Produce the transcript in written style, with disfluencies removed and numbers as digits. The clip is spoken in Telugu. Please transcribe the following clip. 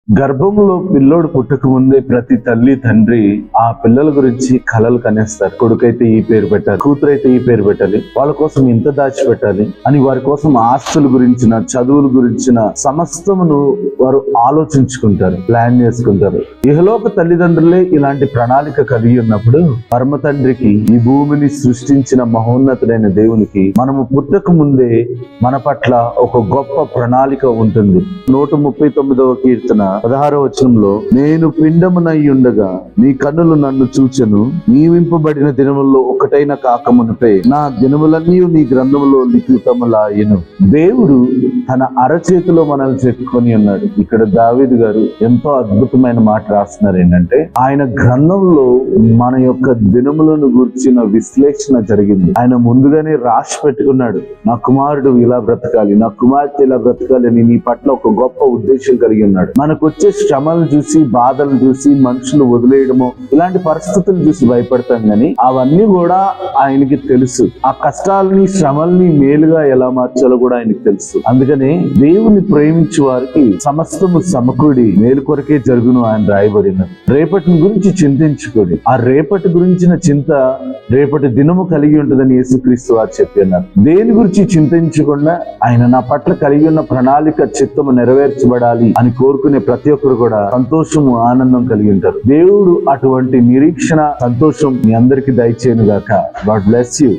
గర్భంలో పిల్లోడు పుట్టక ముందే ప్రతి తల్లి తండ్రి ఆ పిల్లల గురించి కలలు కనేస్తారు. కొడుకైతే ఈ పేరు పెట్టాలి, కూతురైతే ఈ పేరు పెట్టాలి, వాళ్ళ కోసం ఇంత దాచిపెట్టాలి అని వారి కోసం ఆస్తుల గురించిన, చదువుల గురించిన సమస్తమును వారు ఆలోచించుకుంటారు, ప్లాన్ చేసుకుంటారు. ఇహలోక తల్లిదండ్రులే ఇలాంటి ప్రణాళిక కలిగి ఉన్నప్పుడు పరమ తండ్రికి, ఈ భూమిని సృష్టించిన మహోన్నతుడైన దేవునికి మనము పుట్టక ముందే మన పట్ల ఒక గొప్ప ప్రణాళిక ఉంటుంది. 139వ కీర్తన 16వ వచనంలో, నేను పిండమునై ఉండగా నీ కన్నులు నన్ను చూచెను, నియమింపబడిన దినముల్లో ఒకటైన కాకమునుపై నా దినములన్నీ నీ గ్రంథములో లిఖితములాయెను. దేవుడు తన అరచేతిలో మనల్ని చెప్పుకొని ఉన్నాడు. ఇక్కడ దావీదు గారు ఎంతో అద్భుతమైన మాట రాస్తున్నారు. ఏంటంటే ఆయన గ్రంథంలో మన యొక్క దినములను గుర్చిన విశ్లేషణ జరిగింది. ఆయన ముందుగానే రాసి పెట్టుకున్నాడు, నా కుమారుడు ఇలా బ్రతకాలి, నా కుమార్తె ఇలా బ్రతకాలి అని నీ పట్ల ఒక గొప్ప ఉద్దేశం కలిగి ఉన్నాడు. మనకు వచ్చే శ్రమలు చూసి, బాధలు చూసి మనుషులు వదిలేయడము, ఇలాంటి పరిస్థితులు చూసి భయపడతాం కానీ అవన్నీ కూడా ఆయనకి తెలుసు. ఆ కష్టాలని, శ్రమల్ని మేలుగా ఎలా మార్చాలో కూడా ఆయనకి తెలుసు. అందుకనే దేవుని ప్రేమించే వారికి సమస్తము సమకూడి మేలు కొరకే జరుగును ఆయన రాయబడిన. రేపటిని గురించి చింతించుకోండి. ఆ రేపటి గురించిన చింత రేపటి దినము కలిగి ఉంటుందని యేసుక్రీస్తు వారు చెప్పినారు. దేని గురించి చింతించకుండా ఆయన నా పట్ల కలిగి ఉన్న ప్రణాళిక, చిత్తము నెరవేర్చబడాలి అని కోరుకునే ప్రతి ఒక్కరు కూడా సంతోషము, ఆనందం కలిగి ఉంటారు. దేవుడు అటువంటి నిరీక్షణ, సంతోషం మీ అందరికీ దయచేయను గాక. God bless you.